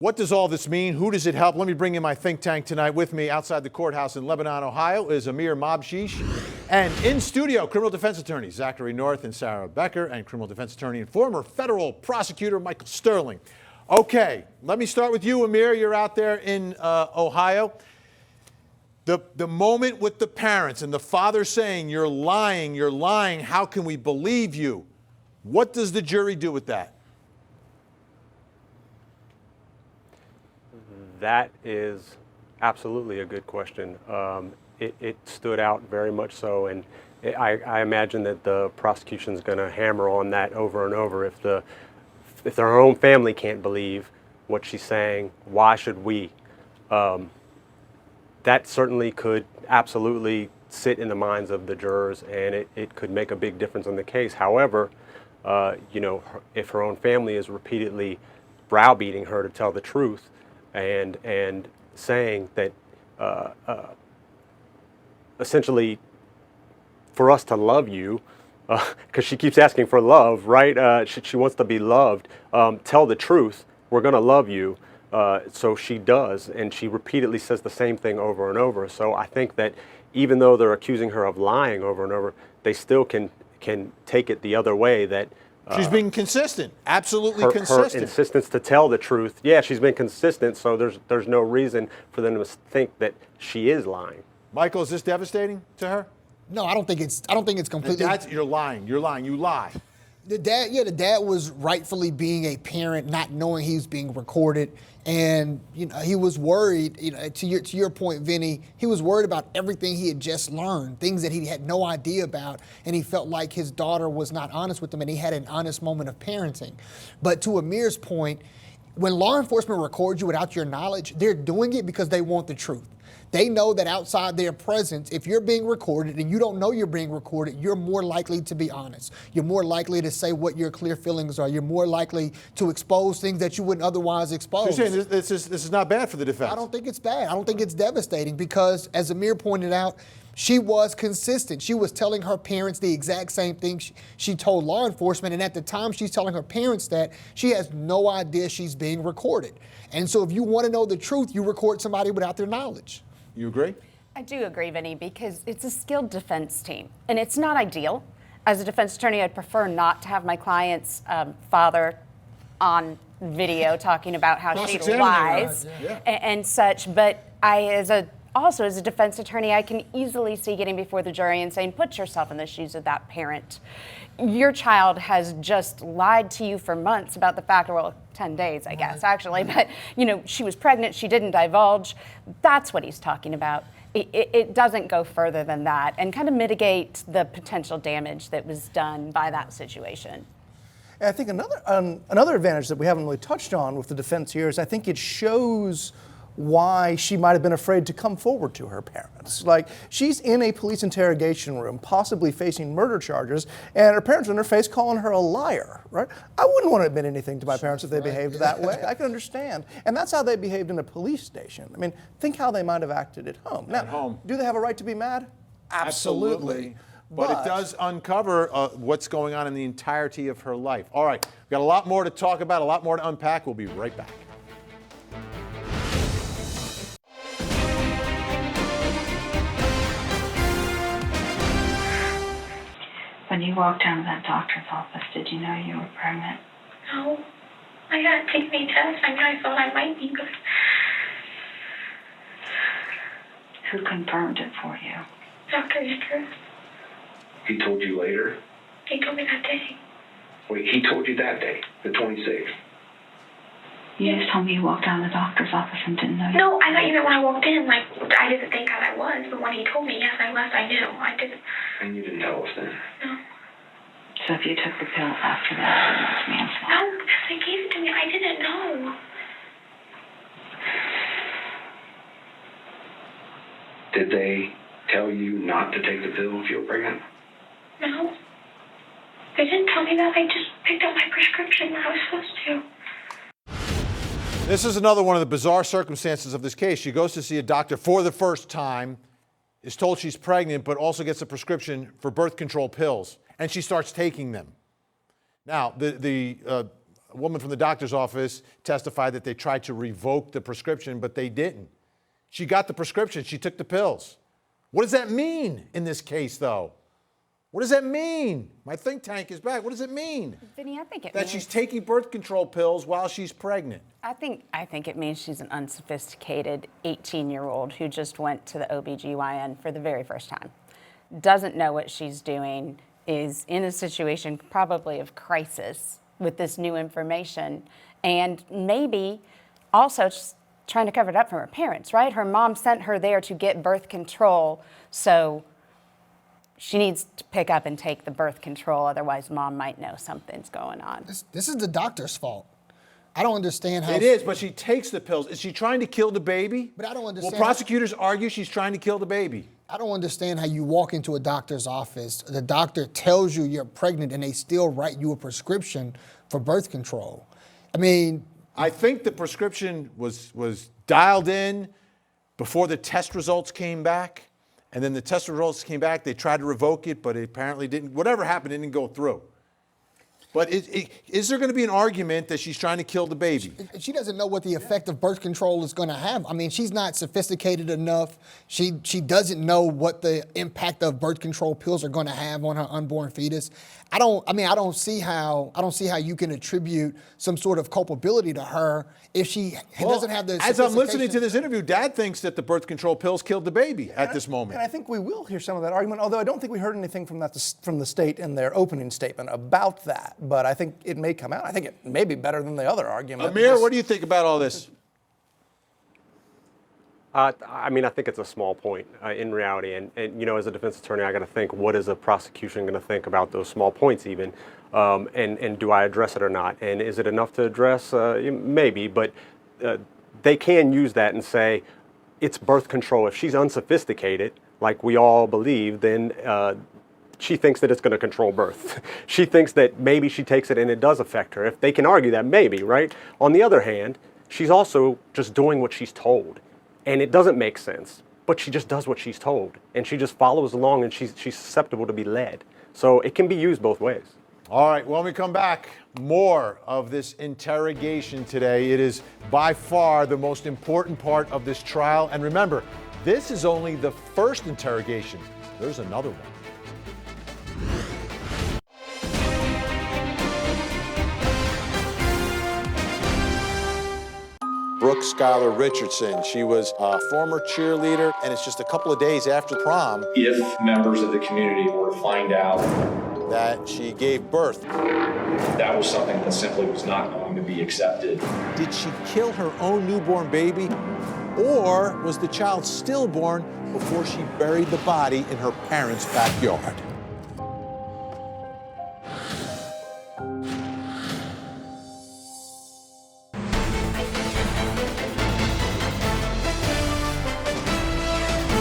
What does all this mean? Who does it help? Let me bring in my think tank tonight. With me outside the courthouse in Lebanon, Ohio, is Ameer Mabjish. And in studio, criminal defense attorney Zachary North and Sarah Becker, and criminal defense attorney and former federal prosecutor Michael Sterling. Okay, let me start with you, Ameer. You're out there in Ohio. The moment with the parents and the father saying, you're lying, how can we believe you? What does the jury do with that? That is absolutely a good question. It stood out very much so, and I imagine that the prosecution's going to hammer on that over and over. If their own family can't believe what she's saying, why should we? That certainly could absolutely sit in the minds of the jurors, and it could make a big difference in the case. However, if her own family is repeatedly browbeating her to tell the truth, and saying that essentially for us to love you, because she keeps asking for love, right? She wants to be loved. Tell the truth, we're going to love you. So she does, and she repeatedly says the same thing over and over. So I think that even though they're accusing her of lying over and over, they still can take it the other way, that she's being consistent, absolutely consistent. Her insistence to tell the truth, yeah, she's been consistent, so there's no reason for them to think that she is lying. Michael, is this devastating to her? No, I don't think it's completely. You're lying, you lie. The dad was rightfully being a parent, not knowing he was being recorded, and he was worried. To your point, Vinny, he was worried about everything he had just learned, things that he had no idea about, and he felt like his daughter was not honest with him, and he had an honest moment of parenting. But to Ameer's point, when law enforcement records you without your knowledge, they're doing it because they want the truth. They know that outside their presence, if you're being recorded and you don't know you're being recorded, you're more likely to be honest. You're more likely to say what your clear feelings are. You're more likely to expose things that you wouldn't otherwise expose. So you're saying this is not bad for the defense? I don't think it's bad. I don't think it's devastating because, as Ameer pointed out, she was consistent. She was telling her parents the exact same thing she told law enforcement, and at the time she's telling her parents that she has no idea she's being recorded. And so if you want to know the truth, you record somebody without their knowledge. You agree? I do agree, Vinny, because it's a skilled defense team, and it's not ideal. As a defense attorney, I'd prefer not to have my client's father on video talking about how she lies and such, but also as a defense attorney, I can easily see getting before the jury and saying, put yourself in the shoes of that parent. Your child has just lied to you for months about the fact, well, 10 days, I guess, actually, but, she was pregnant, she didn't divulge. That's what he's talking about. It doesn't go further than that and kind of mitigate the potential damage that was done by that situation. And I think another advantage that we haven't really touched on with the defense here is I think it shows why she might have been afraid to come forward to her parents. Like, she's in a police interrogation room, possibly facing murder charges, and her parents are in her face calling her a liar, right? I wouldn't want to admit anything to my parents if they behaved that way. I can understand. And that's how they behaved in a police station. I mean, think how they might have acted at home. Now, do they have a right to be mad? Absolutely. But it does uncover what's going on in the entirety of her life. All right, we've got a lot more to talk about, a lot more to unpack. We'll be right back. When you walked down to that doctor's office, did you know you were pregnant? No. I hadn't taken any tests. I thought I might be, but... Who confirmed it for you? Dr. Rittgers. He told you later? He told me that day. Wait, he told you that day, the 26th? You just told me you walked down to the doctor's office and didn't know. No, I thought you meant when I walked in. I didn't think how I was, but when he told me, yes, I was. I knew. I didn't. And you didn't tell us then? No. So if you took the pill after that, it was manslaughter. No, because they gave it to me. I didn't know. Did they tell you not to take the pill if you were pregnant? No. They didn't tell me that. I just picked up my prescription when I was supposed to. This is another one of the bizarre circumstances of this case. She goes to see a doctor for the first time, is told she's pregnant, but also gets a prescription for birth control pills, and she starts taking them. Now, woman from the doctor's office testified that they tried to revoke the prescription, but they didn't. She got the prescription. She took the pills. What does that mean in this case, though? What does that mean? My think tank is back. What does it mean? Vinny, I think it That means she's taking birth control pills while she's pregnant. I think it means she's an unsophisticated 18-year-old who just went to the OBGYN for the very first time. Doesn't know what she's doing, is in a situation probably of crisis with this new information, and maybe also just trying to cover it up from her parents, right? Her mom sent her there to get birth control, so she needs to pick up and take the birth control, otherwise mom might know something's going on. This is the doctor's fault. I don't understand how... It is, but she takes the pills. Is she trying to kill the baby? But I don't understand... Well, prosecutors argue she's trying to kill the baby. I don't understand how you walk into a doctor's office, the doctor tells you you're pregnant, and they still write you a prescription for birth control. I mean... I think the prescription was dialed in before the test results came back, and then the test results came back. They tried to revoke it, but it apparently didn't. Whatever happened, it didn't go through. But is there going to be an argument that she's trying to kill the baby? She doesn't know what the effect of birth control is going to have. I mean, she's not sophisticated enough. She doesn't know what the impact of birth control pills are going to have on her unborn fetus. I don't see how you can attribute some sort of culpability to her if she doesn't have the As I'm listening to this interview, Dad thinks that the birth control pills killed the baby at this moment. And I think we will hear some of that argument, although I don't think we heard anything from the state in their opening statement about that. But I think it may come out. I think it may be better than the other argument. Ameer, what do you think about all this? I mean, I think it's a small point in reality. And, you know, as a defense attorney, I got to think, what is a prosecution going to think about those small points even? And do I address it or not? And is it enough to address? Maybe, but they can use that and say it's birth control. If she's unsophisticated, like we all believe, then she thinks that it's going to control birth. She thinks that maybe she takes it and it does affect her. If they can argue that, maybe, right? On the other hand, she's also just doing what she's told. And it doesn't make sense, but she just does what she's told. And she just follows along, and she's susceptible to be led. So it can be used both ways. All right, when we come back, more of this interrogation today. It is by far the most important part of this trial. And remember, this is only the first interrogation. There's another one. Brooke Skylar Richardson. She was a former cheerleader, and it's just a couple of days after prom. If members of the community were to find out that she gave birth, that was something that simply was not going to be accepted. Did she kill her own newborn baby, or was the child stillborn before she buried the body in her parents' backyard?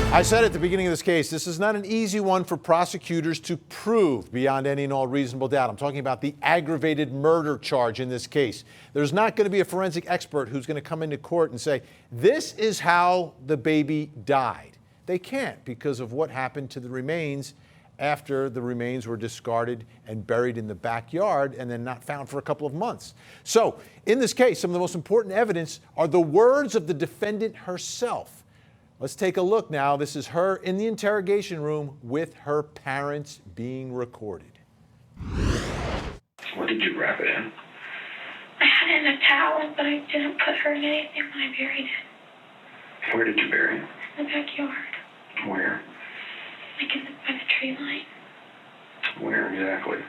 I said at the beginning of this case, this is not an easy one for prosecutors to prove beyond any and all reasonable doubt. I'm talking about the aggravated murder charge in this case. There's not going to be a forensic expert who's going to come into court and say, this is how the baby died. They can't because of what happened to the remains after the remains were discarded and buried in the backyard and then not found for a couple of months. So in this case, some of the most important evidence are the words of the defendant herself. Let's take a look now. This is her in the interrogation room with her parents being recorded. What did you wrap it in? I had it in a towel, but I didn't put her in anything when I buried it. Where did you bury it? In the backyard. Where? Like by the tree line. Where exactly?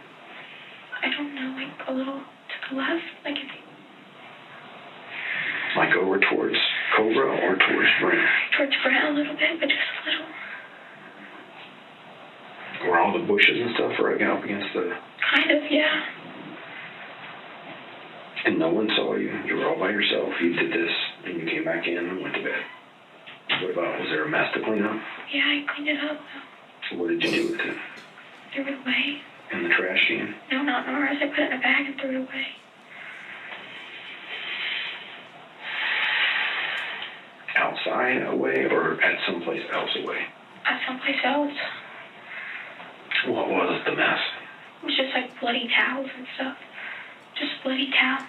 I don't know, like a little to the left, like if you... Like over towards Cobra or towards Brent? Towards Brent a little bit, but just a little. Were all the bushes and stuff right up against the... Kind of, yeah. And no one saw you? You were all by yourself, you did this, and you came back in and went to bed. What about, was there a mess to clean up? Yeah, I cleaned it up, though. So what did you do with it? Threw it away. In the trash can? No, not in ours. I put it in a bag and threw it away. Outside away or at someplace else away? At someplace else. What was the mess? It was just like bloody towels and stuff. Just bloody towel.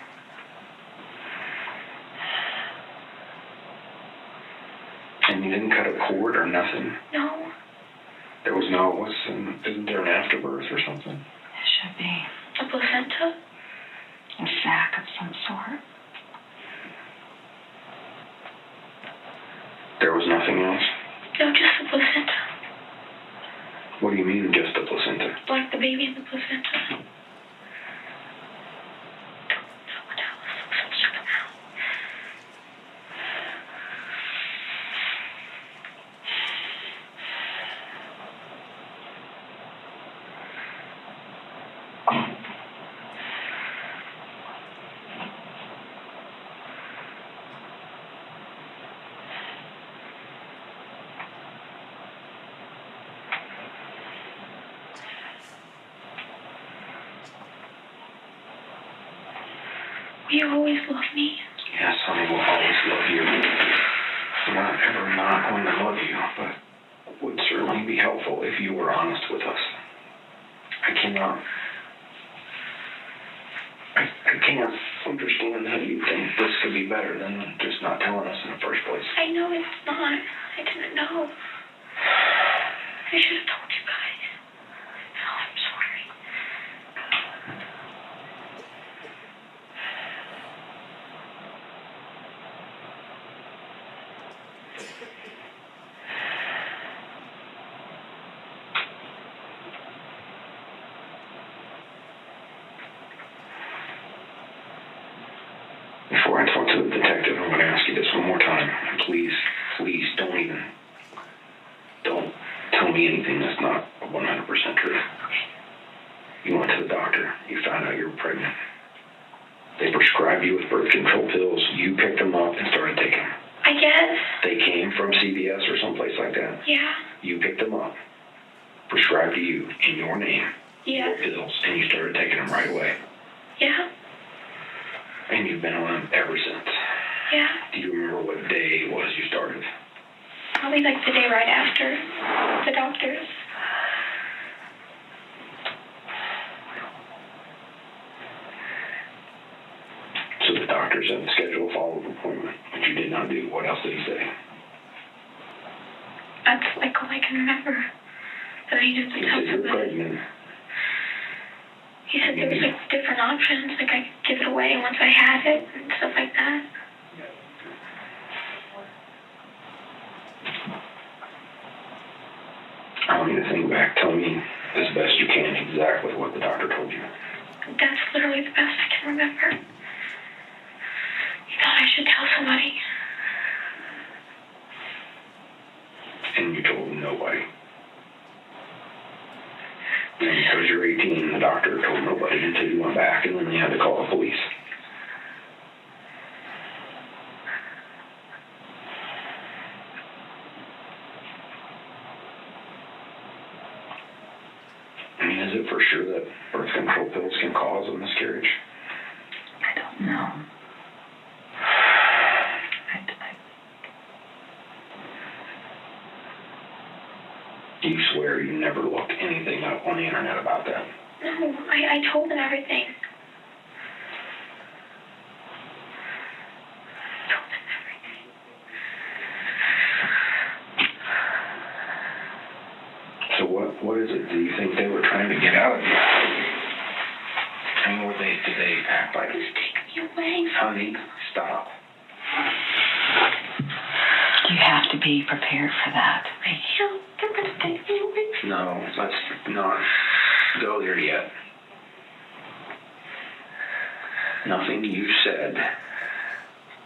And you didn't cut a cord or nothing? No. There was no, isn't there an afterbirth or something? It should be. A placenta? A sac of some sort. There was nothing else? No, just the placenta. What do you mean, just a placenta? Like the baby in the placenta. Don't know what else. Some sort of mouth. Will you always love me? Yes, honey, will always love you. I'm not ever not going to love you, but it would certainly be helpful if you were honest with us. I can't understand how you think this could be better than just not telling us in the first place. I know it's not. I didn't know. I should have told you guys. Oh, I'm sorry. Before I talk to the detective, I'm going to ask you this one more time. And please don't tell me anything that's not 100% true. You went to the doctor. You found out you were pregnant. They prescribed you with birth control pills. You picked them up and started taking them. I guess. They came from CVS or someplace like that. Yeah. You picked them up, prescribed to you in your name, Yeah. pills, and you started taking them right away. Yeah. And you've been on them ever since. Yeah. Do you remember what day it was you started? Probably like the day right after the doctor's. So the doctor said to schedule a follow-up appointment, but you did not do. What else did he say? That's like all I can remember. That I needed to He tell said you're somebody. pregnant. He said there was like different options, like I could give it away once I had it and stuff like that. I want you to think back. Tell me as best you can exactly what the doctor told you. That's literally the best I can remember. He thought I should tell somebody. And you told nobody. And because you're 18, the doctor told nobody until you went back, and then they had to call the police. I mean, is it for sure that birth control pills can cause a miscarriage? I don't know. You swear you never looked anything up on the internet about that? No, I told him everything. So what is it? Do you think they were trying to get out of you? I mean, did they act like... Just take me away. Honey, stop. You have to be prepared for that. I am. They're going to take me away. No, let's not go there yet. Nothing you said,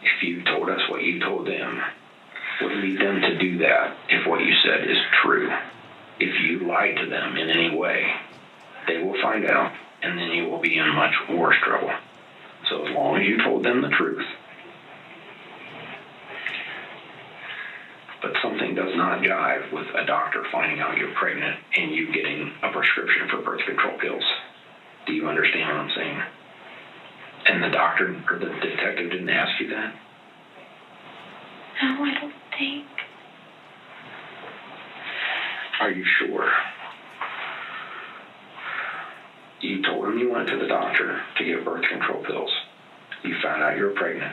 if you told us what you told them, would lead them to do that if what you said is true. If you lied to them in any way, they will find out, and then you will be in much worse trouble. So as long as you told them the truth. But something does not jive with a doctor finding out you're pregnant and you getting a prescription for birth control pills. Do you understand what I'm saying? And the doctor or the detective didn't ask you that? No, I don't think. Are you sure? You told him you went to the doctor to get birth control pills. You found out you were pregnant.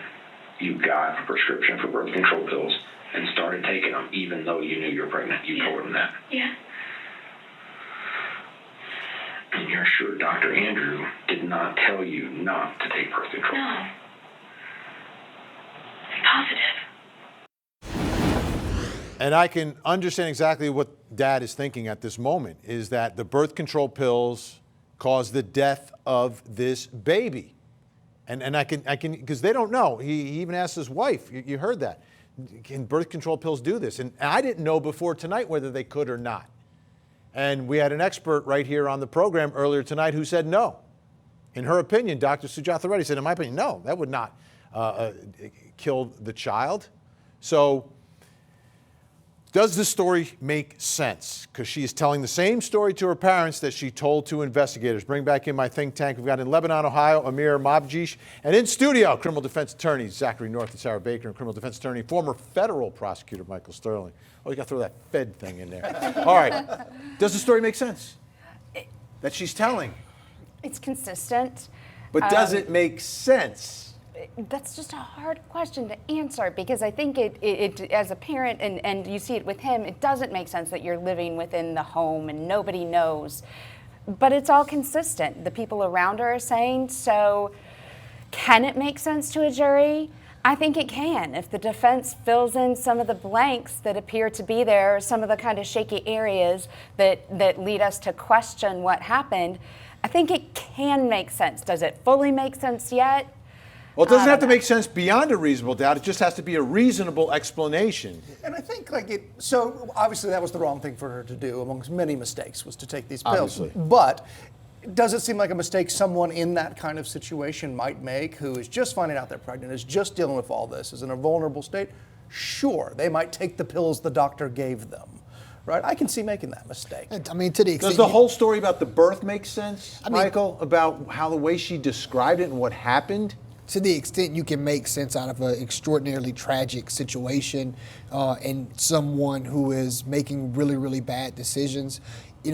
You got a prescription for birth control pills, and started taking them, even though you knew you were pregnant. You told him that. Yeah. And you're sure Dr. Andrew did not tell you not to take birth control? No. I'm positive. And I can understand exactly what Dad is thinking at this moment, is that the birth control pills caused the death of this baby. And I can, because they don't know. He even asked his wife, you heard that. Can birth control pills do this? And I didn't know before tonight whether they could or not. And we had an expert right here on the program earlier tonight who said no. In her opinion, Dr. Sujatha Reddy said, in my opinion, no, that would not kill the child. So does this story make sense? Because she is telling the same story to her parents that she told to investigators. Bring back in my think tank. We've got in Lebanon, Ohio, Ameer Mabjish, and in studio, criminal defense attorneys Zachary North and Sarah Baker, and criminal defense attorney, former federal prosecutor Michael Sterling. Oh, you got to throw that Fed thing in there. All right. Does the story make sense that she's telling? It's consistent. But does it make sense? That's just a hard question to answer, because I think it as a parent, and you see it with him, it doesn't make sense that you're living within the home and nobody knows. But it's all consistent. The people around her are saying, so can it make sense to a jury? I think it can. If the defense fills in some of the blanks that appear to be there, or some of the kind of shaky areas that lead us to question what happened, I think it can make sense. Does it fully make sense yet? Well, it doesn't have to make sense beyond a reasonable doubt. It just has to be a reasonable explanation. And I think so obviously that was the wrong thing for her to do, amongst many mistakes, was to take these pills. Obviously. But does it seem like a mistake someone in that kind of situation might make, who is just finding out they're pregnant, is just dealing with all this, is in a vulnerable state? Sure, they might take the pills the doctor gave them. Right? I can see making that mistake. I mean, to the extent. Does the whole story about the birth make sense, Michael? About how the way she described it and what happened? To the extent you can make sense out of an extraordinarily tragic situation and someone who is making really, really bad decisions,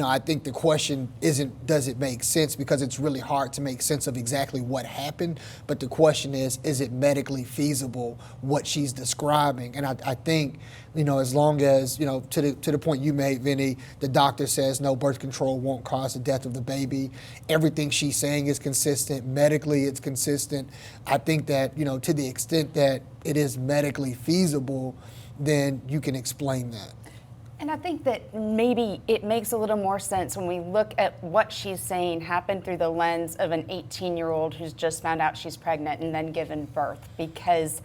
I think the question isn't does it make sense, because it's really hard to make sense of exactly what happened. But the question is it medically feasible what she's describing? And I think, as long as, to the point you made, Vinny, the doctor says no, birth control won't cause the death of the baby. Everything she's saying is consistent. Medically, it's consistent. I think that, to the extent that it is medically feasible, then you can explain that. And I think that maybe it makes a little more sense when we look at what she's saying happened through the lens of an 18-year-old who's just found out she's pregnant and then given birth, because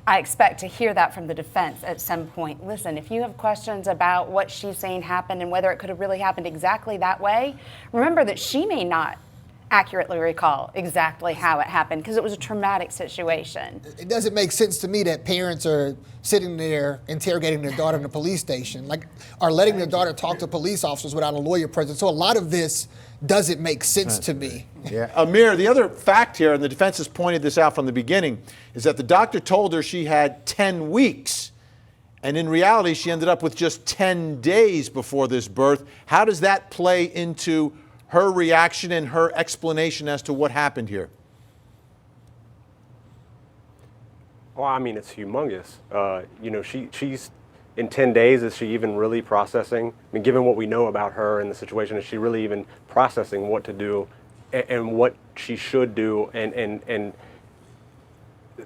I expect to hear that from the defense at some point. Listen, if you have questions about what she's saying happened and whether it could have really happened exactly that way, remember that she may not accurately recall exactly how it happened, because it was a traumatic situation. It doesn't make sense to me that parents are sitting there interrogating their daughter in the police station, are letting their daughter talk to police officers without a lawyer present. So a lot of this doesn't make sense to me. Yeah. Ameer, the other fact here, and the defense has pointed this out from the beginning, is that the doctor told her she had 10 weeks. And in reality, she ended up with just 10 days before this birth. How does that play into her reaction and her explanation as to what happened here? Well, I mean, it's humongous. She's in 10 days, is she even really processing? I mean, given what we know about her and the situation, is she really even processing what to do and what she should do and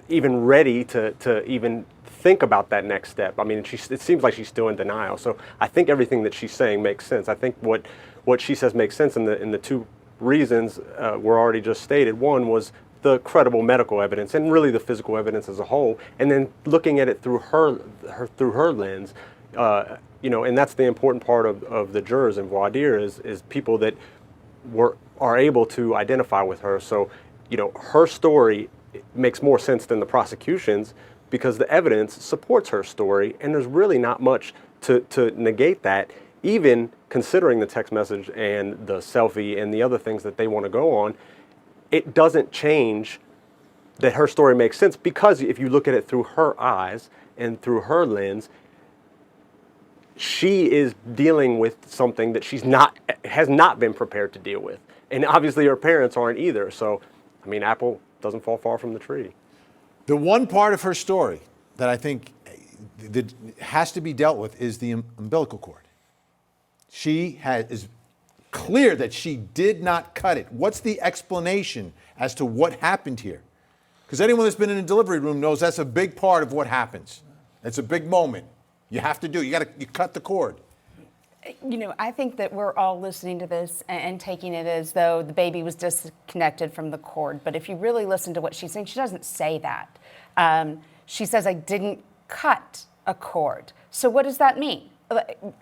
even ready to even think about that next step? I mean, it seems like she's still in denial. So I think everything that she's saying makes sense. I think what she says makes sense, and the two reasons were already just stated. One was the credible medical evidence and really the physical evidence as a whole, and then looking at it through her lens, and that's the important part of the jurors in voir dire is people that are able to identify with her. So, her story makes more sense than the prosecution's, because the evidence supports her story, and there's really not much to negate that, even considering the text message and the selfie and the other things that they want to go on. It doesn't change that her story makes sense, because if you look at it through her eyes and through her lens, she is dealing with something that has not been prepared to deal with. And obviously her parents aren't either. So, I mean, apple doesn't fall far from the tree. The one part of her story that I think that has to be dealt with is the umbilical cord. Is clear that she did not cut it. What's the explanation as to what happened here? Because anyone that's been in a delivery room knows that's a big part of what happens. It's a big moment. You have to do. You cut the cord. You know, I think that we're all listening to this and taking it as though the baby was disconnected from the cord. But if you really listen to what she's saying, she doesn't say that. She says, I didn't cut a cord. So what does that mean?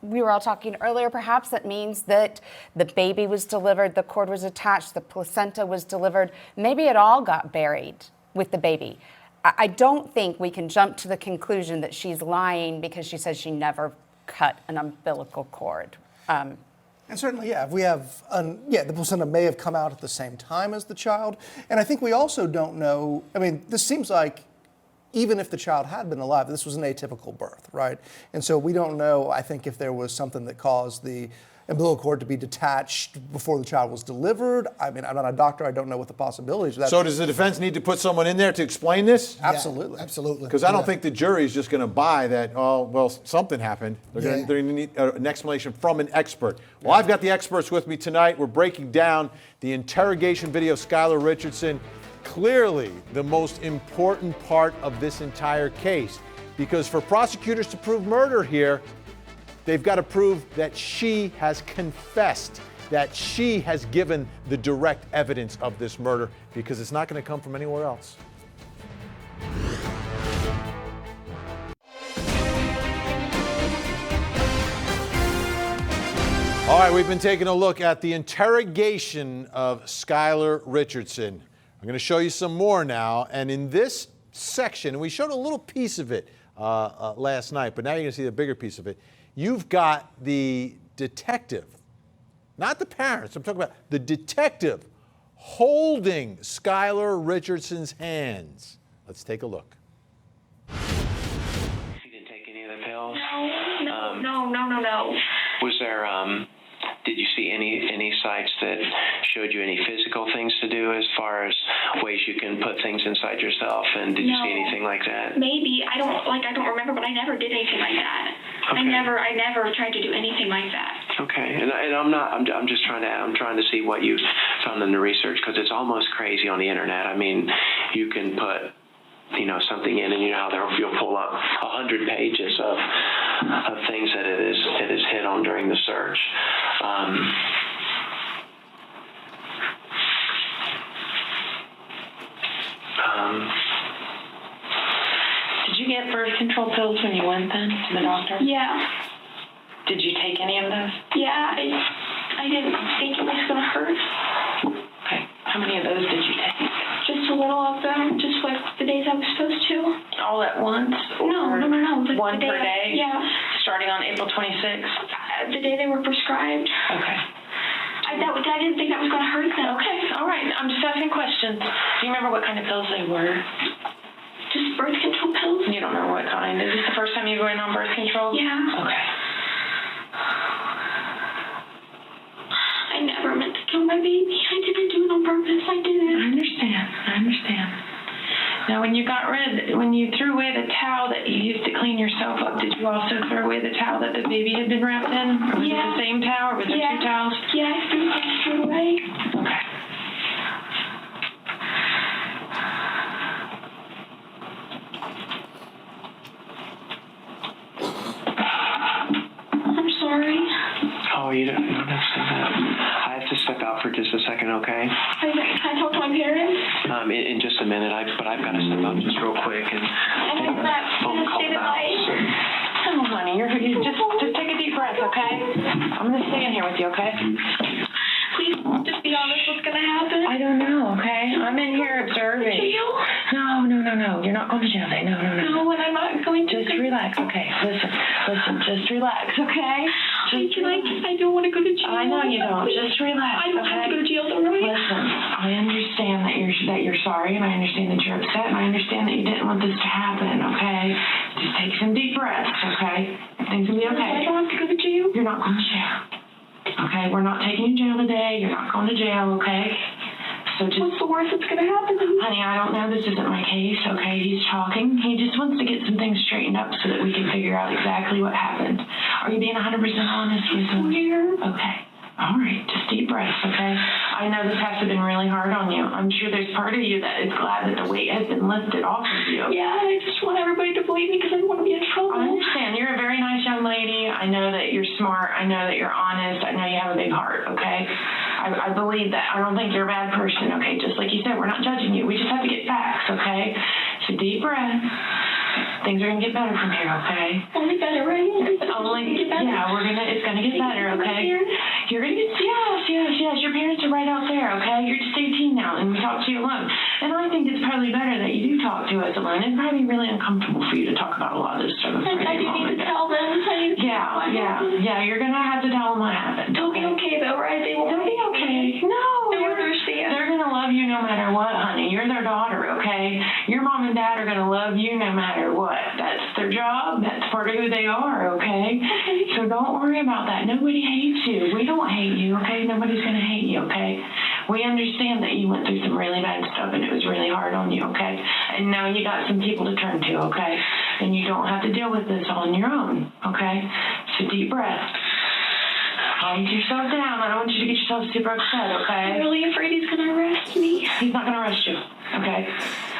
We were all talking earlier, perhaps that means that the baby was delivered, the cord was attached, the placenta was delivered. Maybe it all got buried with the baby. I don't think we can jump to the conclusion that she's lying because she says she never cut an umbilical cord. And certainly, if we have, the placenta may have come out at the same time as the child. And I think we also don't know, I mean, this seems like even if the child had been alive, this was an atypical birth, right? And so we don't know, I think, if there was something that caused the umbilical cord to be detached before the child was delivered. I mean, I'm not a doctor. I don't know what the possibilities of that. So does the defense need to put someone in there to explain this? Absolutely. Yeah, absolutely. Because I don't think the jury is just going to buy that, oh, well, something happened. They're going to need an explanation from an expert. Well, I've got the experts with me tonight. We're breaking down the interrogation video of Skylar Richardson. Clearly the most important part of this entire case. Because for prosecutors to prove murder here, they've got to prove that she has confessed, that she has given the direct evidence of this murder, because it's not going to come from anywhere else. All right, we've been taking a look at the interrogation of Skylar Richardson. I'm going to show you some more now, and in this section, and we showed a little piece of it last night, but now you're going to see the bigger piece of it. You've got the detective, not the parents, I'm talking about the detective holding Skylar Richardson's hands. Let's take a look. You didn't take any of the pills? No. Was there, did you see any sites that showed you any physical things to do as far as ways you can put things inside yourself? And did you see anything like that? Maybe. I don't remember, but I never did anything like that. Okay. I never tried to do anything like that. Okay, and I'm just trying to see what you found in the research, because it's almost crazy on the internet. I mean, you can put something in, and you'll pull up 100 pages of things that it is hit on during the search. Did you get birth control pills when you went then to the doctor? Yeah. Did you take any of those? Yeah, I didn't think it was going to hurt. Okay. How many of those did you take? Just a little of them, just like the days I was supposed to. All at once? No. Like one per day? Yeah. Starting on April 26th? The day they were prescribed. Okay. I didn't think that was going to hurt them. Okay, all right. I'm just asking questions. Do you remember what kind of pills they were? Just birth control pills. You don't know what kind. Is this the first time you went on birth control? Yeah. Okay. I never meant to kill my baby. I didn't do it on purpose. I didn't. I understand. Now, when you threw away the towel that you used to clean yourself up, did you also throw away the towel that the baby had been wrapped in? Or was it the same towel, or was there two towels? Yeah, I threw it away. Okay. I'm sorry. Oh, you don't know that. I have to step out for just a second, okay? Can I talk to my parents? In just a minute, but I've got to step out just real quick and take a phone call back. Oh, honey, you just take a deep breath, okay? I'm going to stay in here with you, okay? Please, just be honest. What's going to happen? I don't know, okay? I'm in here observing. Jail? No. You're not going to jail today. No. No, and I'm not going to. Just relax, okay? Listen, just relax, okay? I don't want to go to jail. I know you don't. Just relax, I don't have to go to jail, though, right? Listen, I understand that you're sorry, and I understand that you're upset, and I understand that you didn't want this to happen, okay? Just take some deep breaths, okay? Things will be okay. I don't have to go to jail. You're not going to jail. Okay, we're not taking you to jail today. You're not going to jail, okay? So just, What's the worst that's going to happen to me? honey, I don't know. This isn't my case, okay? He's talking. He just wants to get some things straightened up so that we can figure out exactly what happened. Are you being 100% honest with him? Okay. All right, just deep breaths, okay? I know this has to have been really hard on you. I'm sure there's part of you that is glad that the weight has been lifted off of you. Yeah, I just want everybody to believe me because I don't want to be in trouble. I understand. You're a very nice young lady. I know that you're smart. I know that you're honest. I know you have a big heart, okay? I believe that. I don't think you're a bad person, okay? Just like you said, we're not judging you. We just have to get facts, okay? So deep breath. Things are gonna get better from here, okay? Only better, right? Only, yeah, it's gonna get better, okay? You're gonna get, yes. Your parents are right out there, okay? You're just 18 now, and we talk to you alone. And I think it's probably better that you do talk to us alone. It'd probably be really uncomfortable for you to talk about a lot of this stuff. I do need to tell them. Yeah, you're gonna have to tell them what happened. They'll be okay though, right? They won't be okay. No, they'll understand. They're gonna love you no matter what, honey. You're their daughter, okay? Your mom and dad are gonna love you no matter what. That's their job. That's part of who they are, okay? So don't worry about that. Nobody hates you. We don't hate you, okay? Nobody's gonna hate you, okay? We understand that you went through some really bad stuff and it was really hard on you, okay? And now you got some people to turn to, okay? And you don't have to deal with this on your own, okay? So deep breath. Calm yourself down. I don't want you to get yourself super upset, okay? I'm really afraid he's going to arrest me. He's not going to arrest you, okay?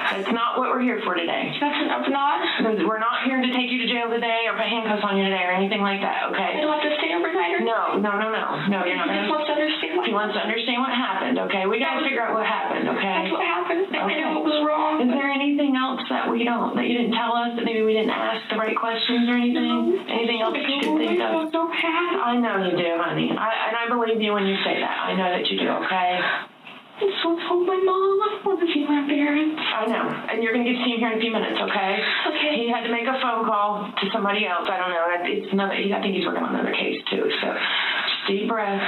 That's not what we're here for today. That's not? We're not here to take you to jail today or put handcuffs on you today or anything like that, okay? I don't have to stay overnight or No, you're not going to. He wants to understand what He wants to understand what happened, okay? We got to figure out what happened, okay? That's what happened. I know it was wrong. Is there anything else that you didn't tell us, that maybe we didn't ask the right questions or anything? No. Anything else that you can think of? I feel so bad. I know you do, honey. And I believe you when you say that. I know that you do, okay? I just want to hold my mom. I want to see my parents. I know. And you're going to get to see him here in a few minutes, okay? Okay. He had to make a phone call to somebody else. I don't know. I think he's working on another case, too. So just deep breath.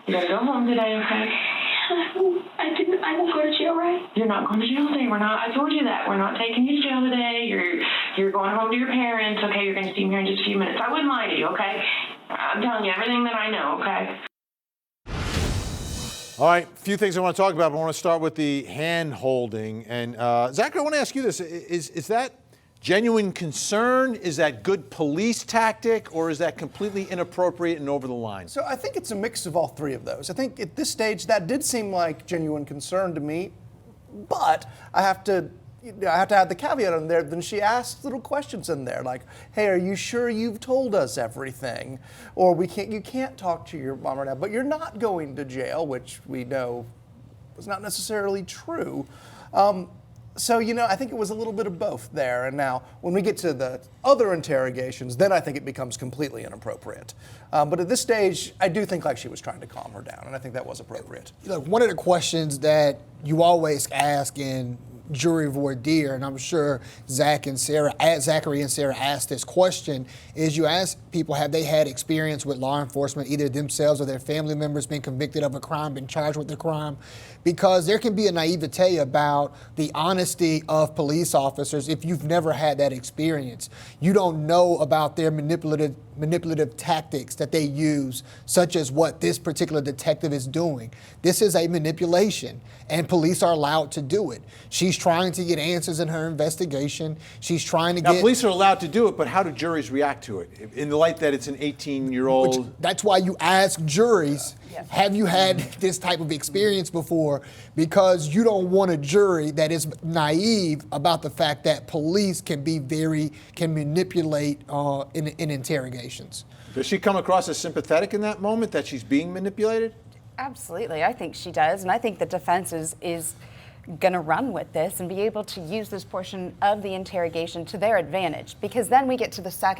You got to go home today, okay? I won't go to jail, right? You're not going to jail today. I told you that. We're not taking you to jail today. You're going home to your parents, okay? You're going to see him here in just a few minutes. I wouldn't lie to you, okay? I'm telling you everything that I know, okay? All right, a few things I want to talk about, but I want to start with the hand holding. And Zachary, I want to ask you this. Is that genuine concern? Is that good police tactic? Or is that completely inappropriate and over the line? So I think it's a mix of all three of those. I think at this stage that did seem like genuine concern to me, but I have to add the caveat on there. Then she asked little questions in there like, hey, are you sure you've told us everything? Or you can't talk to your mom or dad, but you're not going to jail, which we know was not necessarily true. So, I think it was a little bit of both there. And now, when we get to the other interrogations, then I think it becomes completely inappropriate. But at this stage, I do think like she was trying to calm her down, and I think that was appropriate. Look, one of the questions that you always ask in jury voir dire, and I'm sure Zachary and Sarah asked this question, is you ask people, have they had experience with law enforcement, either themselves or their family members been convicted of a crime, been charged with a crime? Because there can be a naivete about the honesty of police officers if you've never had that experience. You don't know about their manipulative tactics that they use, such as what this particular detective is doing. This is a manipulation, and police are allowed to do it. She's trying to get answers in her investigation. She's trying to Now, police are allowed to do it, but how do juries react to it? In the light that it's an 18-year-old... That's why you ask juries, have you had this type of experience before? Because you don't want a jury that is naive about the fact that police can manipulate in interrogations. Does she come across as sympathetic in that moment, that she's being manipulated? Absolutely, I think she does, and I think the defense is going to run with this and be able to use this portion of the interrogation to their advantage, because then we get to the second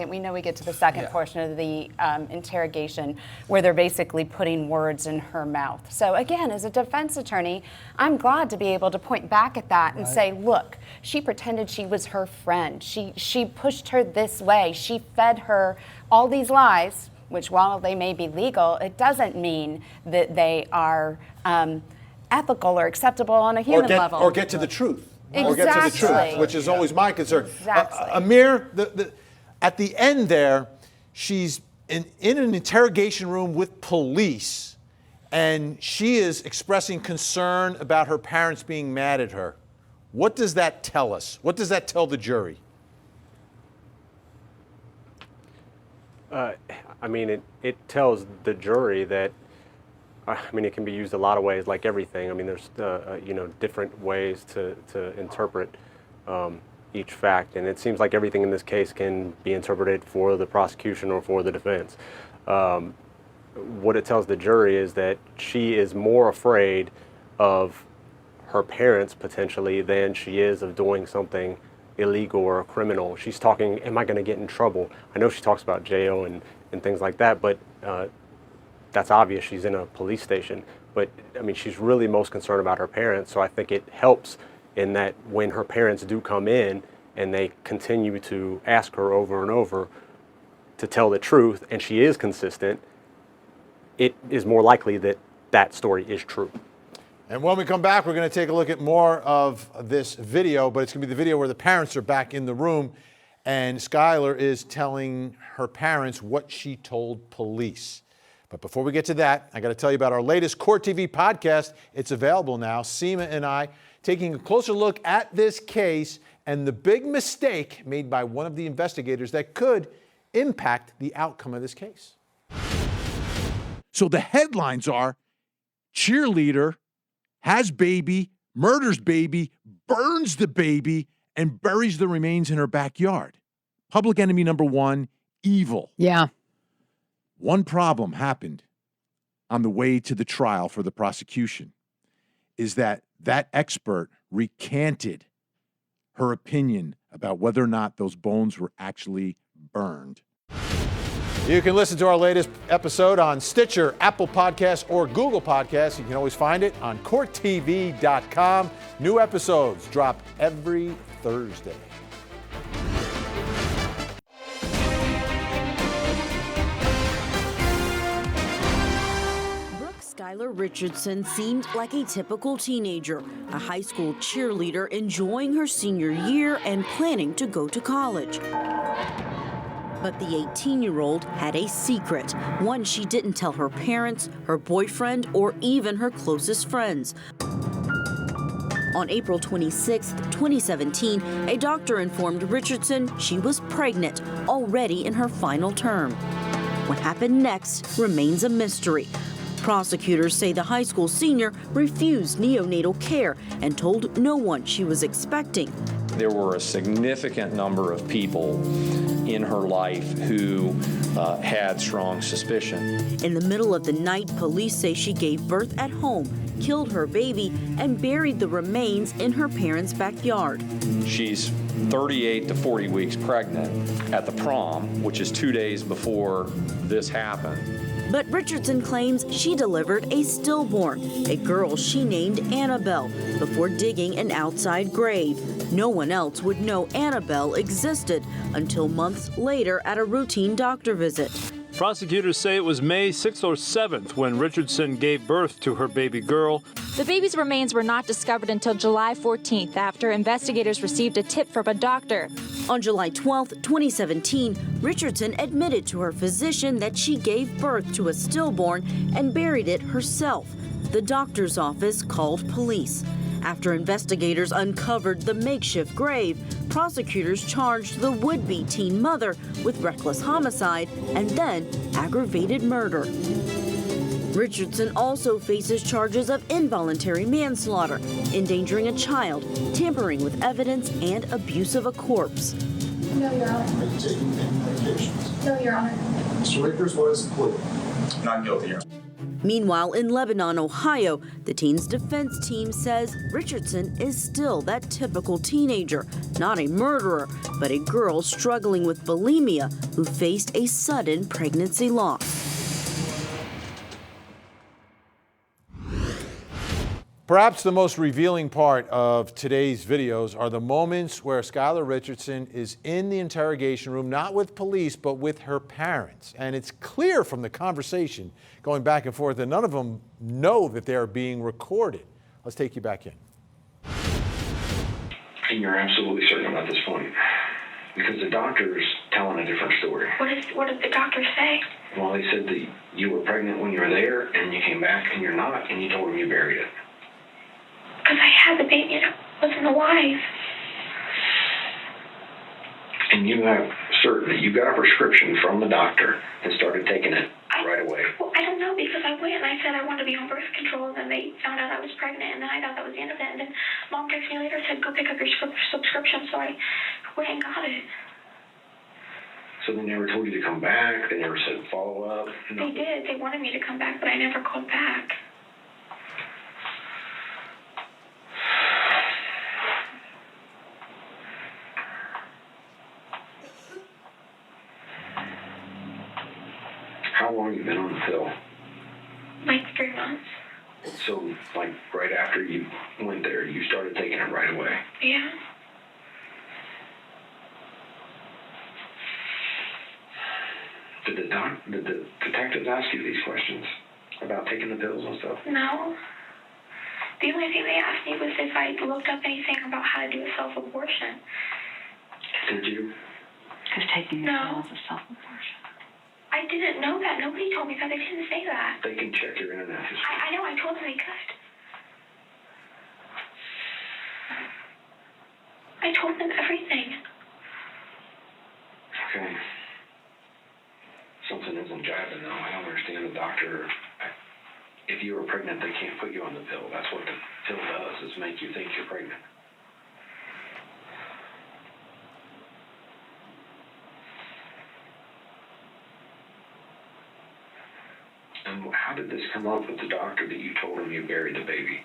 portion of the interrogation where they're basically putting words in her mouth. So again, as a defense attorney, I'm glad to be able to point back at that and say, look, she pretended she was her friend. She pushed her this way. She fed her all these lies, which while they may be legal, it doesn't mean that they are ethical or acceptable on a human level. Or get to the truth. Exactly. Or get to the truth, which is always my concern. Exactly. Ameer, at the end there, she's in an interrogation room with police, and she is expressing concern about her parents being mad at her. What does that tell us? What does that tell the jury? I mean, it tells the jury that, I mean, it can be used a lot of ways, like everything. I mean, there's, different ways to interpret each fact, and it seems like everything in this case can be interpreted for the prosecution or for the defense. What it tells the jury is that she is more afraid of her parents, potentially, than she is of doing something illegal or a criminal. She's talking, am I going to get in trouble? I know she talks about jail and things like that, but that's obvious. She's in a police station. But, I mean, she's really most concerned about her parents, so I think it helps in that when her parents do come in and they continue to ask her over and over to tell the truth, and she is consistent, it is more likely that that story is true. And when we come back, we're going to take a look at more of this video, but it's going to be the video where the parents are back in the room, and Skylar is telling her parents what she told police. But before we get to that, I got to tell you about our latest Court TV podcast. It's available now. Seema and I taking a closer look at this case and the big mistake made by one of the investigators that could impact the outcome of this case. So the headlines are, cheerleader has baby, murders baby, burns the baby, and buries the remains in her backyard. Public enemy number one, evil. Yeah. One problem happened on the way to the trial for the prosecution is that expert recanted her opinion about whether or not those bones were actually burned. You can listen to our latest episode on Stitcher, Apple Podcasts, or Google Podcasts. You can always find it on CourtTV.com. New episodes drop every Thursday. Brooke Skylar Richardson seemed like a typical teenager, a high school cheerleader enjoying her senior year and planning to go to college. But the 18-year-old had a secret, one she didn't tell her parents, her boyfriend, or even her closest friends. On April 26, 2017, a doctor informed Richardson she was pregnant, already in her final term. What happened next remains a mystery. Prosecutors say the high school senior refused neonatal care and told no one she was expecting. There were a significant number of people in her life who had strong suspicion. In the middle of the night, police say she gave birth at home, killed her baby, and buried the remains in her parents' backyard. She's 38 to 40 weeks pregnant at the prom, which is 2 days before this happened. But Richardson claims she delivered a stillborn, a girl she named Annabelle, before digging an outside grave. No one else would know Annabelle existed until months later at a routine doctor visit. Prosecutors say it was May 6th or 7th when Richardson gave birth to her baby girl. The baby's remains were not discovered until July 14th after investigators received a tip from a doctor. On July 12th, 2017, Richardson admitted to her physician that she gave birth to a stillborn and buried it herself. The doctor's office called police. After investigators uncovered the makeshift grave, prosecutors charged the would-be teen mother with reckless homicide and then aggravated murder. Richardson also faces charges of involuntary manslaughter, endangering a child, tampering with evidence, and abuse of a corpse. No, Your Honor. Are you taking any medications? No, Your Honor. Mr. Rittgers was acquitted. Not guilty, Your Honor. Meanwhile, in Lebanon, Ohio, the teen's defense team says Richardson is still that typical teenager, not a murderer, but a girl struggling with bulimia who faced a sudden pregnancy loss. Perhaps the most revealing part of today's videos are the moments where Skylar Richardson is in the interrogation room, not with police, but with her parents. And it's clear from the conversation going back and forth that none of them know that they're being recorded. Let's take you back in. And you're absolutely certain about this point? Because the doctor's telling telling a different story. What did the doctor say? Well, they said that you were pregnant when you were there, and you came back, and you're not, and you told them you buried it. Because I had the baby and it wasn't alive. And you have certain that you got a prescription from the doctor and started taking it right away. Well, I don't know, because I went and I said I wanted to be on birth control, and then they found out I was pregnant, and then I thought that was the end of it. And then Mom texted me later and said, go pick up your subscription, so I went and got it. So they never told you to come back? They never said follow up? They did. They wanted me to come back, but I never called back. How long have you been on the pill? Like 3 months. So, like, right after you went there, you started taking it right away? Yeah. Did the detectives ask you these questions about taking the pills and stuff? No. The only thing they asked me was if I looked up anything about how to do a self-abortion. Did you? Because taking the pills is self-abortion. I didn't know that. Nobody told me that. They didn't say that. They can check your internet history. I know. I told them they could. I told them everything. Okay. Something isn't jiving though. I don't understand the doctor. If you were pregnant, they can't put you on the pill. That's what the pill does, is make you think you're pregnant. And how did this come up with the doctor that you told him you buried the baby?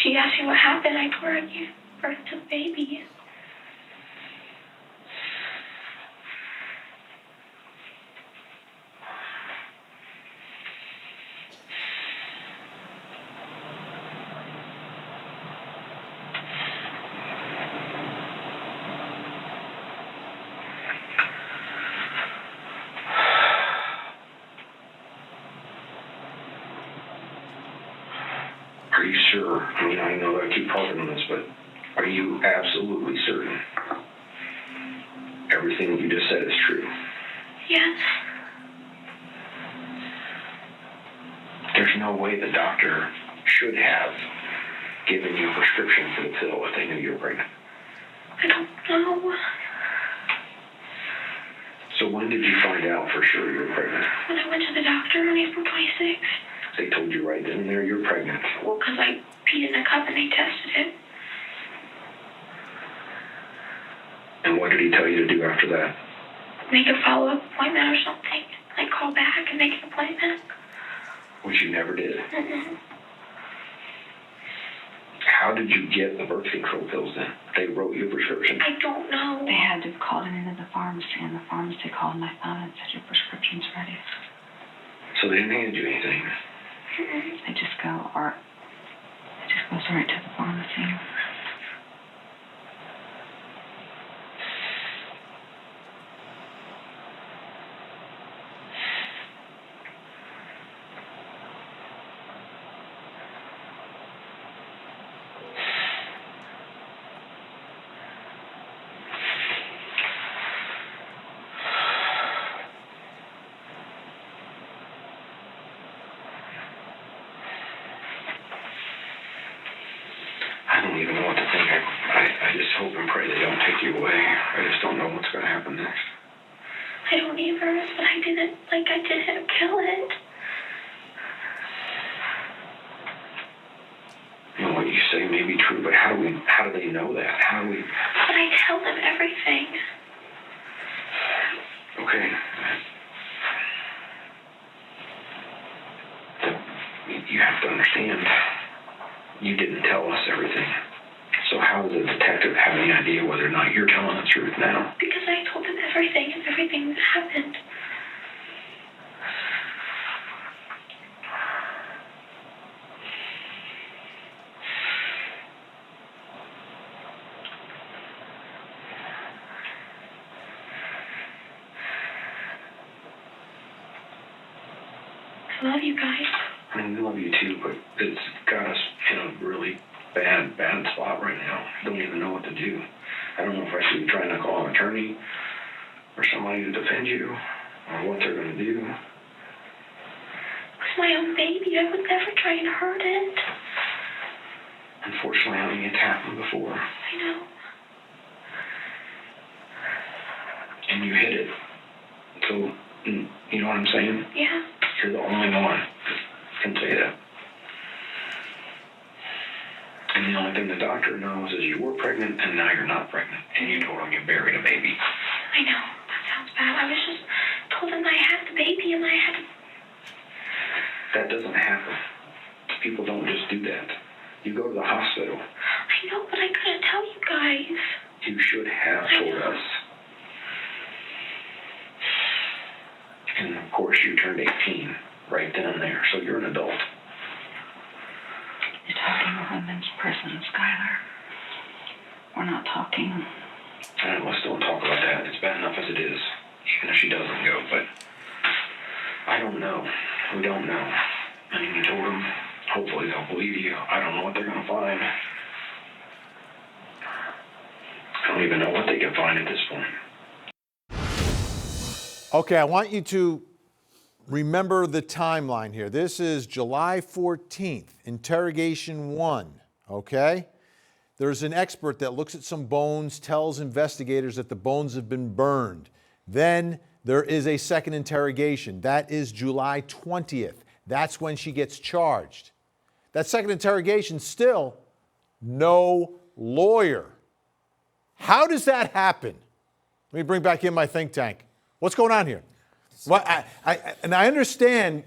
She asked me what happened. I told her I gave birth to the baby. Are you sure? I mean, I know I keep harping on this, but are you absolutely certain everything that you just said is true? Yes. There's no way the doctor should have given you a prescription for the pill if they knew you were pregnant. I don't know. So when did you find out for sure you were pregnant? When I went to the doctor on April 26th. They told you right then and there you're pregnant. Well, because I peed in a cup and they tested it. And what did he tell you to do after that? Make a follow-up appointment or something. Like call back and make an appointment. Which you never did. Mm-mm. How did you get the birth control pills then? They wrote you a prescription. I don't know. They had to have called it into the pharmacy, and the pharmacy called my phone and said your prescription's ready. So they didn't hand you anything. They just go, or it just goes right to the pharmacy. I don't even know what to think. I just hope and pray they don't take you away. I just don't know what's going to happen next. I don't either, but I didn't kill it. You know, what you say may be true, but how do they know that? How do we... But I tell them everything. Okay. You have to understand, you didn't tell us everything. So how does a detective have any idea whether or not you're telling the truth now? Because I told them everything and everything that happened. I love you guys. I mean, we love you too, but it's got us in a really bad spot right now. I don't even know what to do. I don't know if I should try and call an attorney or somebody to defend you or what they're going to do. It's my own baby. I would never try and hurt it. Unfortunately, honey, it's happened before. I know. And you hit it. So, you know what I'm saying? Yeah. You're the only one that can say that. And the only thing the doctor knows is you were pregnant and now you're not pregnant. And you told him you buried a baby. I know. That sounds bad. I was just told him I had the baby and I had to... That doesn't happen. People don't just do that. You go to the hospital. I know, but I couldn't tell you guys. You should have told us. And of course, you turned 18 right then and there, so you're an adult. You're talking about women's prison, Skylar. We're not talking. And let's don't talk about that. It's bad enough as it is, even if she doesn't go. But I don't know. We don't know. I mean, you told them. Hopefully they'll believe you. I don't know what they're going to find. I don't even know what they can find at this point. Okay, I want you to remember the timeline here. This is July 14th, interrogation 1, okay? There's an expert that looks at some bones, tells investigators that the bones have been burned. Then there is a second interrogation. That is July 20th. That's when she gets charged. That second interrogation, still no lawyer. How does that happen? Let me bring back in my think tank. What's going on here? Well, I understand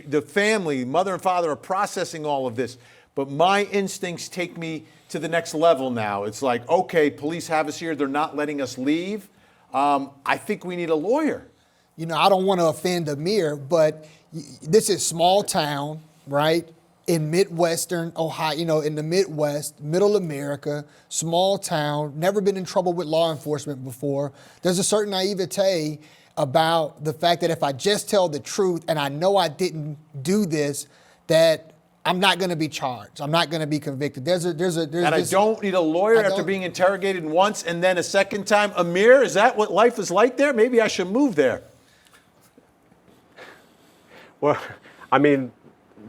the family, mother and father are processing all of this, but my instincts take me to the next level now. It's like, okay, police have us here. They're not letting us leave. I think we need a lawyer. You know, I don't want to offend Ameer, but this is small town, right? In Midwestern Ohio, you know, in the Midwest, middle America, small town, never been in trouble with law enforcement before. There's a certain naivete about the fact that if I just tell the truth and I know I didn't do this, that I'm not going to be charged. I'm not going to be convicted. And I don't need a lawyer after being interrogated once and then a second time. Ameer, is that what life is like there? Maybe I should move there. Well, I mean,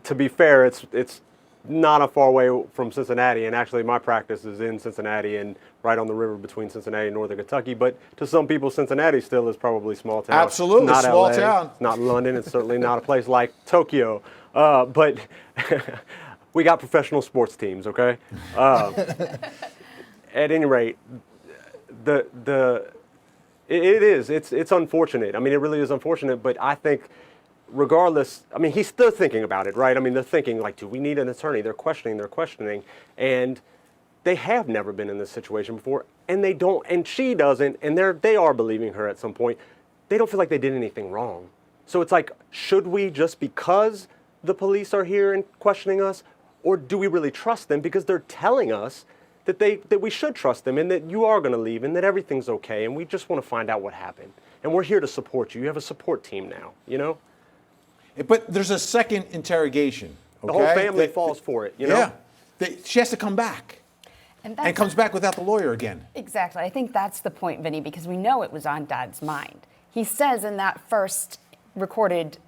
to be fair, it's not a far way from Cincinnati, and actually my practice is in Cincinnati and right on the river between Cincinnati and northern Kentucky. But to some people, Cincinnati still is probably small town. Absolutely, not small LA, town. It's not London. It's certainly not a place like Tokyo. But we got professional sports teams, okay? At any rate, it's unfortunate. I mean, it really is unfortunate. But I think, regardless, I mean, he's still thinking about it, right? I mean, they're thinking, like, do we need an attorney? They're questioning, and they have never been in this situation before, and they don't, and she doesn't, and they are believing her at some point. They don't feel like they did anything wrong. So it's like, should we, just because the police are here and questioning us, or do we really trust them because they're telling us that we should trust them and that you are going to leave and that everything's okay, and we just want to find out what happened, and we're here to support you. You have a support team now, you know? But there's a second interrogation. Okay? The whole family falls for it, you know? Yeah. She has to come back. And comes back without the lawyer again. Exactly. I think that's the point, Vinny, because we know it was on Dad's mind. He says in that first recorded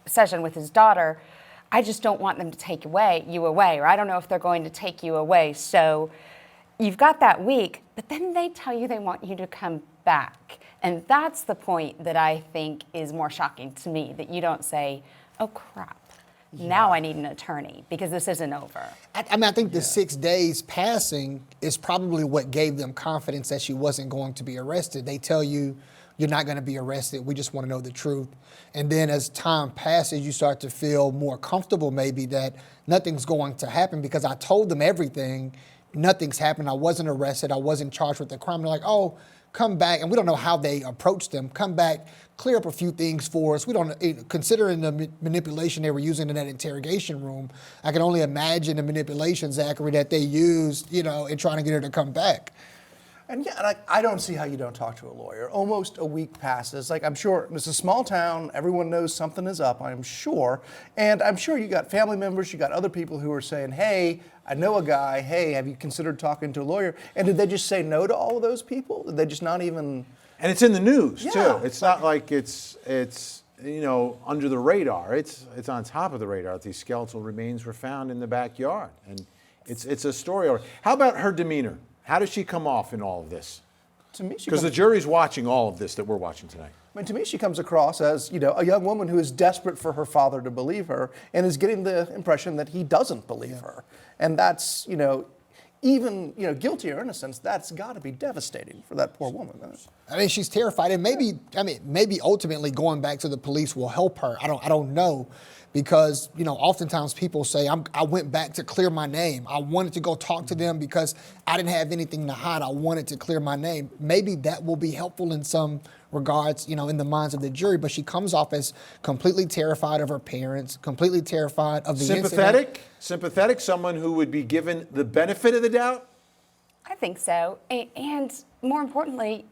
session with his daughter, I just don't want them to take you away, or I don't know if they're going to take you away. So you've got that week, but then they tell you they want you to come back. And that's the point that I think is more shocking to me, that you don't say, oh, crap, now I need an attorney, because this isn't over. I mean, I think the 6 days passing is probably what gave them confidence that she wasn't going to be arrested. They tell you, you're not going to be arrested. We just want to know the truth. And then as time passes, you start to feel more comfortable maybe that nothing's going to happen because I told them everything. Nothing's happened. I wasn't arrested. I wasn't charged with a crime. They're like, oh, come back. And we don't know how they approached them. Come back, clear up a few things for us. We don't, considering the manipulation they were using in that interrogation room, I can only imagine the manipulation, Zachary, that they used, you know, in trying to get her to come back. And yeah, like, I don't see how you don't talk to a lawyer. Almost a week passes. Like, I'm sure it's a small town. Everyone knows something is up, I'm sure. And I'm sure you got family members, you got other people who are saying, hey, I know a guy. Hey, have you considered talking to a lawyer? And did they just say no to all of those people? Did they just not even And it's in the news Yeah. too. It's not like it's you know, under the radar. It's on top of the radar. These skeletal remains were found in the backyard, and it's a story. How about her demeanor? How does she come off in all of this? To me, because the jury's watching all of this that we're watching tonight. I mean, to me, she comes across as, you know, a young woman who is desperate for her father to believe her and is getting the impression that he doesn't believe her. And that's, you know, even, you know, guilty or innocent, that's got to be devastating for that poor woman. I mean, she's terrified, and maybe ultimately going back to the police will help her. I don't know, because, you know, oftentimes people say, I went back to clear my name. I wanted to go talk to them because I didn't have anything to hide. I wanted to clear my name. Maybe that will be helpful in some regards, you know, in the minds of the jury, but she comes off as completely terrified of her parents, completely terrified of the incident. Sympathetic, someone who would be given the benefit of the doubt? I think so. And more importantly,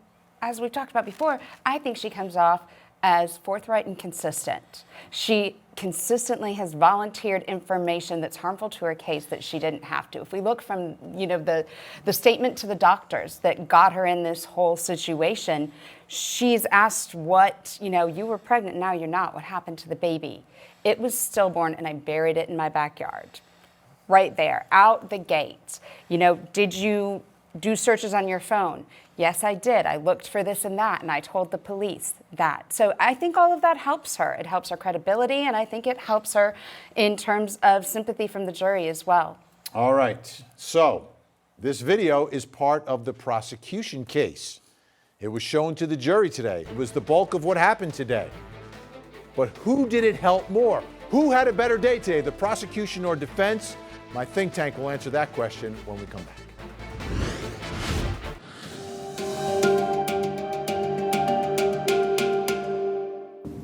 as we've talked about before, I think she comes off as forthright and consistent. She consistently has volunteered information that's harmful to her case that she didn't have to. If we look from, you know, the statement to the doctors that got her in this whole situation, she's asked what, you know, you were pregnant, now you're not. What happened to the baby? It was stillborn and I buried it in my backyard. Right there, out the gate. You know, did you do searches on your phone? Yes, I did. I looked for this and that, and I told the police that. So I think all of that helps her. It helps her credibility, and I think it helps her in terms of sympathy from the jury as well. All right. So this video is part of the prosecution case. It was shown to the jury today. It was the bulk of what happened today. But who did it help more? Who had a better day today, the prosecution or defense? My think tank will answer that question when we come back.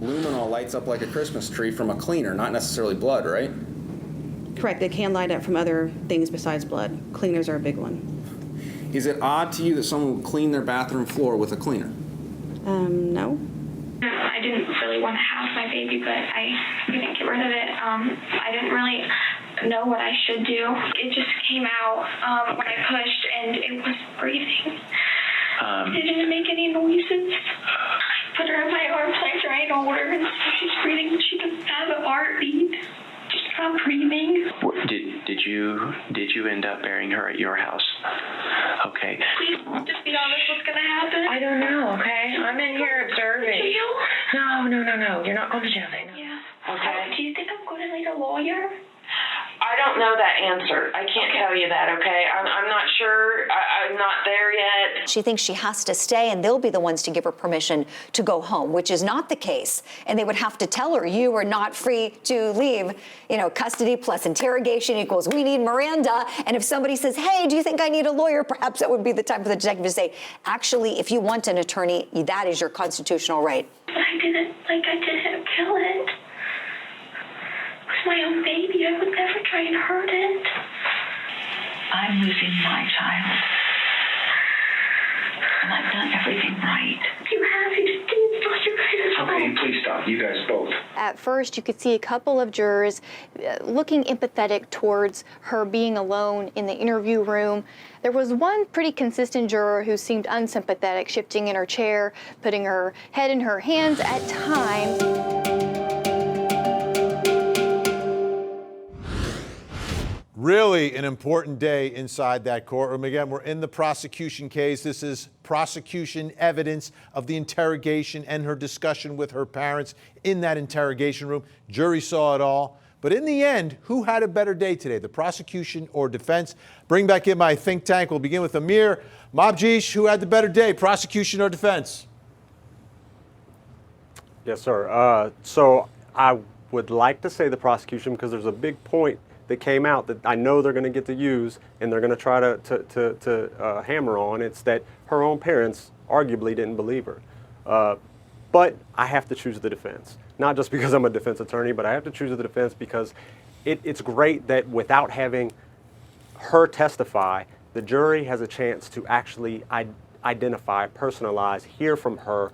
Luminol lights up like a Christmas tree from a cleaner, not necessarily blood, right? Correct. It can light up from other things besides blood. Cleaners are a big one. Is it odd to you that someone would clean their bathroom floor with a cleaner? No. I didn't really want to have my baby, but I couldn't get rid of it. I didn't really know what I should do. It just came out when I pushed, and it was breathing. It didn't make any noises. I put her in my arms, I tried to hold her, and she's breathing. She doesn't have a heartbeat. She's not breathing. Did you end up burying her at your house? Okay. Please just be honest. What's gonna happen? I don't know, okay? I'm in here observing. No. You're not going to jail. Yeah. Okay. Do you think I'm going to need a lawyer? I don't know that answer. I can't tell you that, okay? I'm not sure. I'm not there yet. She thinks she has to stay, and they'll be the ones to give her permission to go home, which is not the case. And they would have to tell her, you are not free to leave. You know, custody plus interrogation equals we need Miranda. And if somebody says, hey, do you think I need a lawyer? Perhaps that would be the time for the detective to say, actually, if you want an attorney, that is your constitutional right. But I didn't kill it. It was my own baby. I would never try and hurt it. I'm losing my child. And I've done everything right. You have. You just didn't trust your guys' Okay, please stop. You guys both. At first, you could see a couple of jurors looking empathetic towards her being alone in the interview room. There was one pretty consistent juror who seemed unsympathetic, shifting in her chair, putting her head in her hands at times. Really an important day inside that courtroom. Again, we're in the prosecution case. This is prosecution evidence of the interrogation and her discussion with her parents in that interrogation room. Jury saw it all. But in the end, who had a better day today, the prosecution or defense? Bring back in my think tank. We'll begin with Ameer Mabjish. Who had the better day, prosecution or defense? Yes, sir. So I would like to say the prosecution, because there's a big point that came out that I know they're going to get to use and they're going to try to hammer on. It's that her own parents arguably didn't believe her. But I have to choose the defense. Not just because I'm a defense attorney, but I have to choose the defense because it's great that without having her testify, the jury has a chance to actually identify, personalize, hear from her,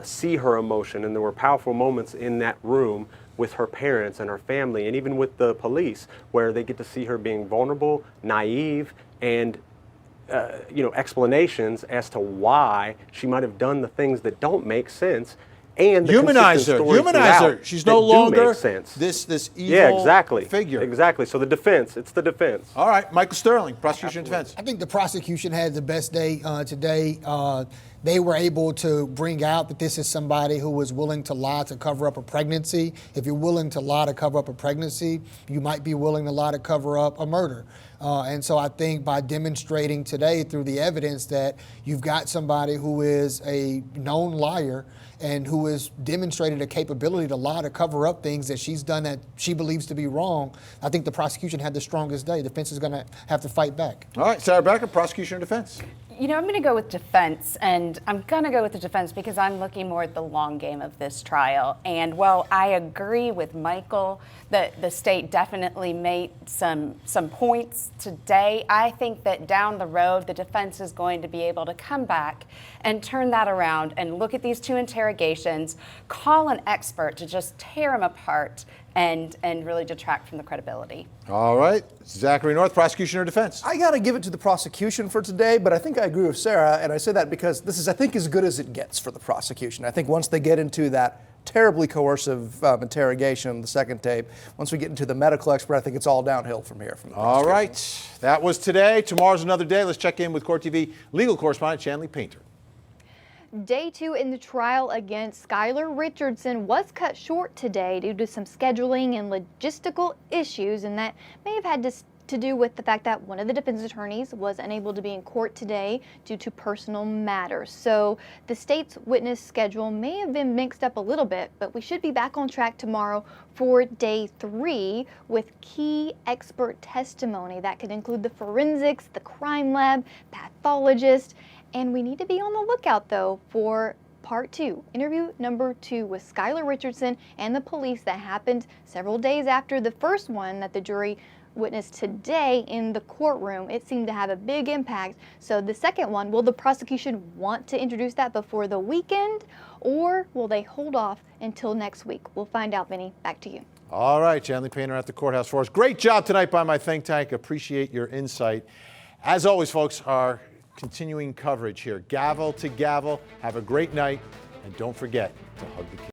see her emotion. And there were powerful moments in that room with her parents and her family, and even with the police, where they get to see her being vulnerable, naive, and explanations as to why she might have done the things that don't make sense, and the Humanize her. consistent stories Humanize her. throughout She's that no do longer make sense. this evil Yeah, exactly. figure. Exactly. So the defense, it's the defense. All right, Michael Sterling, prosecution and defense. I think the prosecution had the best day today. They were able to bring out that this is somebody who was willing to lie to cover up a pregnancy. If you're willing to lie to cover up a pregnancy, you might be willing to lie to cover up a murder. And so I think by demonstrating today through the evidence that you've got somebody who is a known liar and who has demonstrated a capability to lie to cover up things that she's done that she believes to be wrong, I think the prosecution had the strongest day. The defense is going to have to fight back. All right, Sarah Becker, prosecution and defense. You know, I'm going to go with defense, and I'm going to go with the defense because I'm looking more at the long game of this trial. And while I agree with Michael that the state definitely made some points today, I think that down the road, the defense is going to be able to come back and turn that around and look at these two interrogations, call an expert to just tear them apart and really detract from the credibility. All right, Zachary North, prosecution or defense? I got to give it to the prosecution for today, but I think I agree with Sarah, and I say that because this is, I think, as good as it gets for the prosecution. I think once they get into that terribly coercive interrogation, the second tape, once we get into the medical expert, I think it's all downhill from here. All right, that was today. Tomorrow's another day. Let's check in with Court TV legal correspondent Shanley Painter. Day 2 in the trial against Skylar Richardson was cut short today due to some scheduling and logistical issues, and that may have had to do with the fact that one of the defense attorneys was unable to be in court today due to personal matters. So the state's witness schedule may have been mixed up a little bit, but we should be back on track tomorrow for Day 3 with key expert testimony. That could include the forensics, the crime lab, pathologist, and we need to be on the lookout, though, for Part 2, interview number 2 with Skylar Richardson and the police that happened several days after the first one that the jury witnessed today in the courtroom. It seemed to have a big impact. So the second one, will the prosecution want to introduce that before the weekend, or will they hold off until next week? We'll find out, Vinny. Back to you. All right, Shanley Painter at the courthouse for us. Great job tonight by my think tank. Appreciate your insight. As always, folks, our continuing coverage here, gavel to gavel. Have a great night, and don't forget to hug the kids.